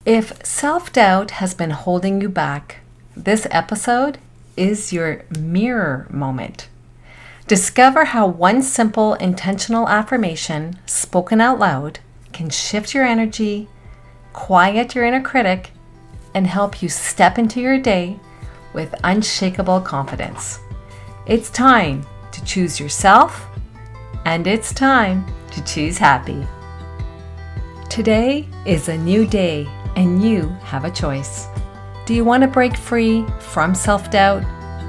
If self-doubt has been holding you back, this episode is your mirror moment. Discover how one simple intentional affirmation spoken out loud can shift your energy, quiet your inner critic, and help you step into your day with unshakable confidence. It's time to choose yourself, and it's time to choose happy. Today is a new day, and you have a choice. Do you want to break free from self-doubt,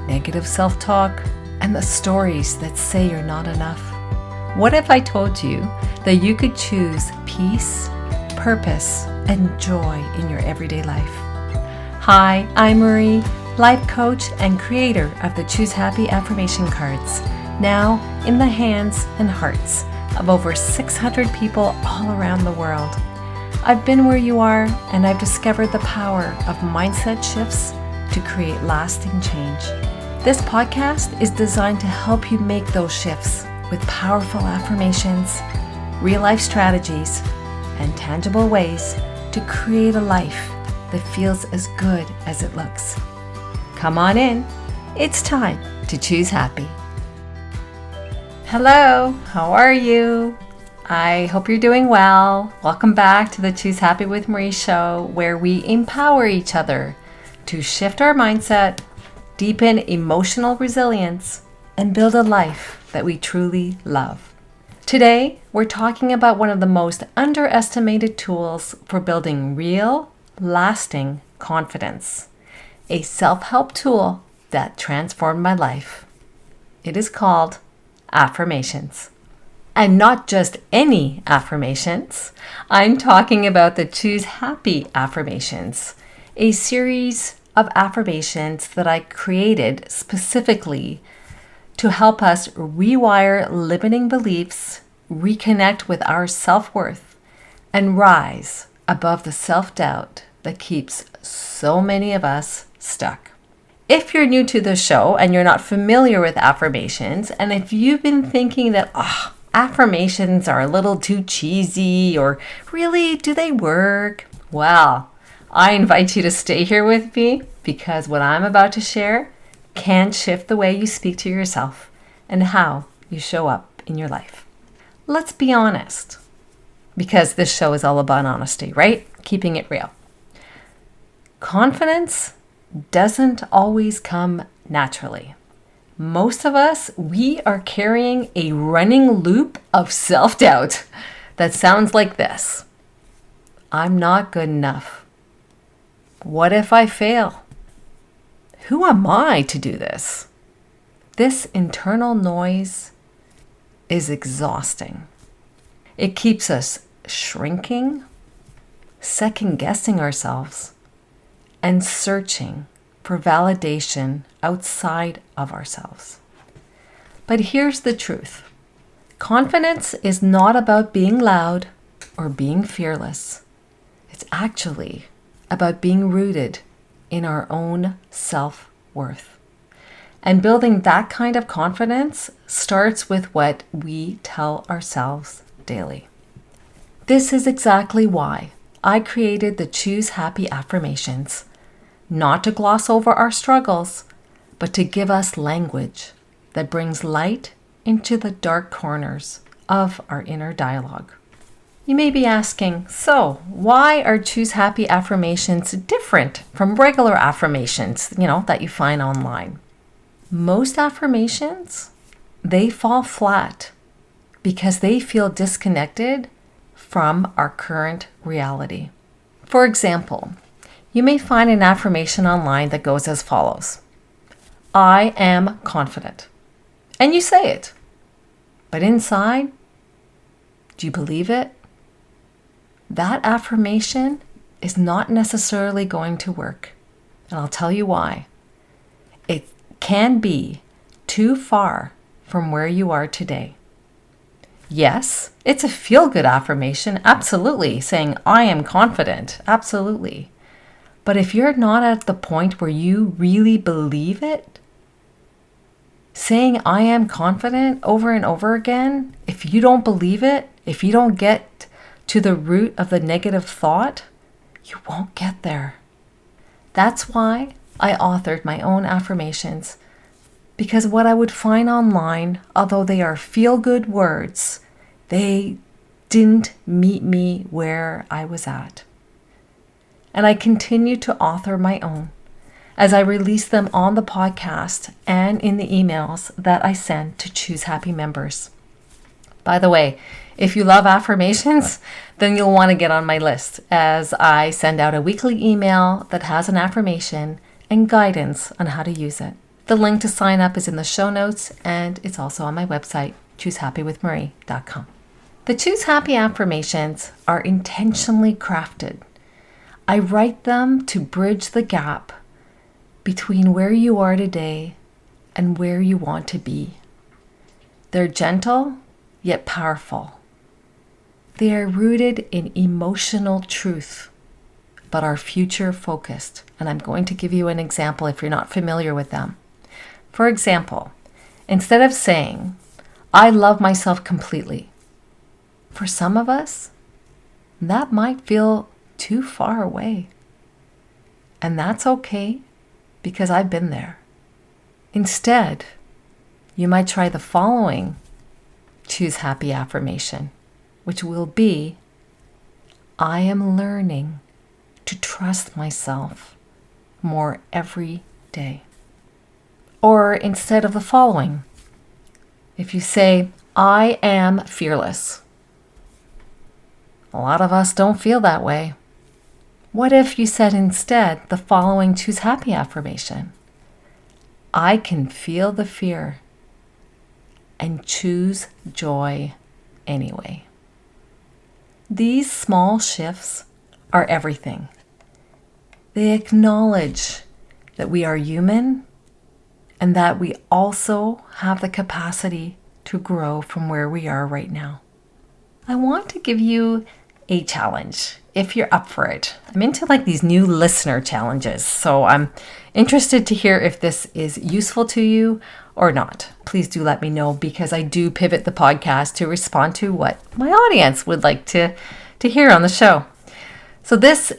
negative self-talk, and the stories that say you're not enough? What if I told you that you could choose peace, purpose, and joy in your everyday life? Hi, I'm Marie, life coach and creator of the Choose Happy Affirmation cards, now in the hands and hearts of over 600 people all around the world. I've been where you are, and I've discovered the power of mindset shifts to create lasting change. This podcast is designed to help you make those shifts with powerful affirmations, real-life strategies, and tangible ways to create a life that feels as good as it looks. Come on in. It's time to choose happy. Hello, how are you? I hope you're doing well. Welcome back to the Choose Happy with Marie show, where we empower each other to shift our mindset, deepen emotional resilience, and build a life that we truly love. Today, we're talking about one of the most underestimated tools for building real, lasting confidence, a self-help tool that transformed my life. It is called affirmations. And not just any affirmations. I'm talking about the Choose Happy Affirmations, a series of affirmations that I created specifically to help us rewire limiting beliefs, reconnect with our self-worth, and rise above the self-doubt that keeps so many of us stuck. If you're new to the show and you're not familiar with affirmations, and if you've been thinking that, affirmations are a little too cheesy, or really, do they work? Well, I invite you to stay here with me, because what I'm about to share can shift the way you speak to yourself and how you show up in your life. Let's be honest, because this show is all about honesty, right? Keeping it real. Confidence doesn't always come naturally. Most of us, we are carrying a running loop of self-doubt that sounds like this. I'm not good enough. What if I fail? Who am I to do this? This internal noise is exhausting. It keeps us shrinking, second-guessing ourselves, and searching for validation outside of ourselves. But here's the truth. Confidence is not about being loud or being fearless. It's actually about being rooted in our own self-worth. And building that kind of confidence starts with what we tell ourselves daily. This is exactly why I created the Choose Happy Affirmations. Not to gloss over our struggles, but to give us language that brings light into the dark corners of our inner dialogue. You may be asking, so why are Choose Happy Affirmations different from regular affirmations, that you find online? Most affirmations, they fall flat because they feel disconnected from our current reality. For example, you may find an affirmation online that goes as follows. I am confident. And you say it. But inside, do you believe it? That affirmation is not necessarily going to work. And I'll tell you why. It can be too far from where you are today. Yes, it's a feel-good affirmation, absolutely, saying I am confident, absolutely. But if you're not at the point where you really believe it, saying I am confident over and over again, if you don't believe it, if you don't get to the root of the negative thought, you won't get there. That's why I authored my own affirmations, because what I would find online, although they are feel-good words, they didn't meet me where I was at. And I continue to author my own as I release them on the podcast and in the emails that I send to Choose Happy members. By the way, if you love affirmations, then you'll want to get on my list as I send out a weekly email that has an affirmation and guidance on how to use it. The link to sign up is in the show notes, and it's also on my website, choosehappywithmarie.com. The Choose Happy affirmations are intentionally crafted. I write them to bridge the gap between where you are today and where you want to be. They're gentle, yet powerful. They are rooted in emotional truth, but are future focused. And I'm going to give you an example if you're not familiar with them. For example, instead of saying, I love myself completely, for some of us, that might feel too far away. And that's okay, because I've been there. Instead, you might try the following Choose Happy affirmation, which will be, I am learning to trust myself more every day. Or instead of the following, if you say, I am fearless. A lot of us don't feel that way. What if you said instead the following Choose Happy affirmation? I can feel the fear and choose joy anyway. These small shifts are everything. They acknowledge that we are human and that we also have the capacity to grow from where we are right now. I want to give you a challenge if you're up for it. I'm into these new listener challenges, so I'm interested to hear if this is useful to you or not. Please do let me know, because I do pivot the podcast to respond to what my audience would like to hear on the show. So this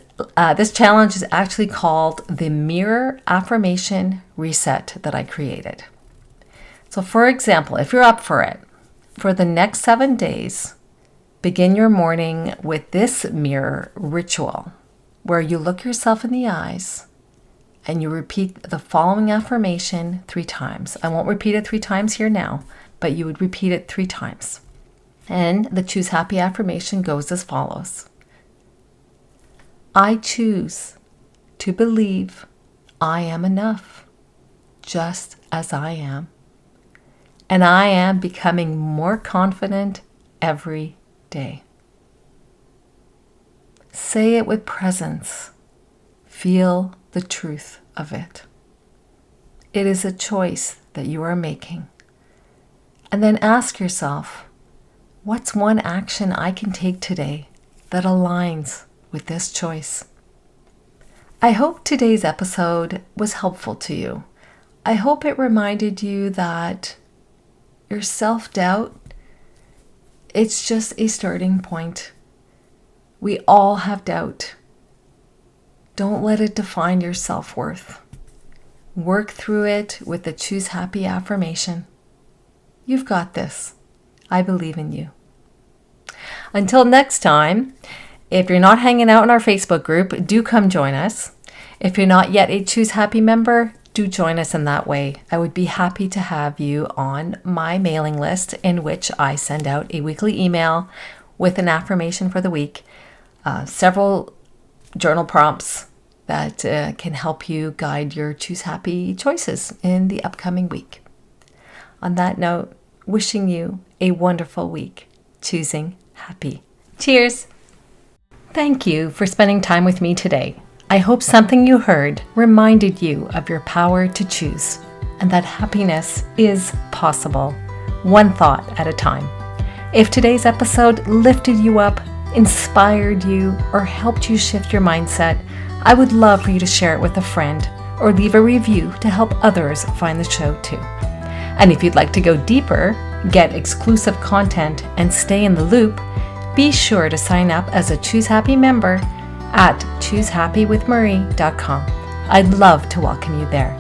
challenge is actually called the Mirror Affirmation Reset that I created. So for example, if you're up for it, for the next 7 days, begin your morning with this mirror ritual where you look yourself in the eyes and you repeat the following affirmation 3 times. I won't repeat it 3 times here now, but you would repeat it 3 times. And the Choose Happy affirmation goes as follows. I choose to believe I am enough, just as I am. And I am becoming more confident every day. Say it with presence. Feel the truth of it. It is a choice that you are making. And then ask yourself, what's one action I can take today that aligns with this choice? I hope today's episode was helpful to you. I hope it reminded you that your self-doubt, it's just a starting point. We all have doubt. Don't let it define your self-worth. Work through it with the Choose Happy affirmation. You've got this. I believe in you. Until next time, if you're not hanging out in our Facebook group, do come join us. If you're not yet a Choose Happy member, do join us in that way. I would be happy to have you on my mailing list, in which I send out a weekly email with an affirmation for the week, several journal prompts that can help you guide your Choose Happy choices in the upcoming week. On that note, wishing you a wonderful week, choosing happy. Cheers! Thank you for spending time with me today. I hope something you heard reminded you of your power to choose and that happiness is possible, one thought at a time. If today's episode lifted you up, inspired you, or helped you shift your mindset, I would love for you to share it with a friend or leave a review to help others find the show too. And if you'd like to go deeper, get exclusive content, and stay in the loop, be sure to sign up as a Choose Happy member at choosehappywithmarie.com. I'd love to welcome you there.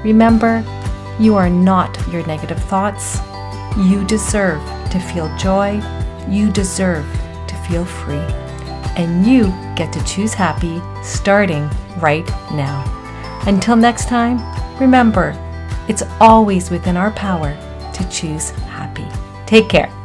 Remember, you are not your negative thoughts. You deserve to feel joy. You deserve to feel free. And you get to choose happy starting right now. Until next time, remember, it's always within our power to choose happy. Take care.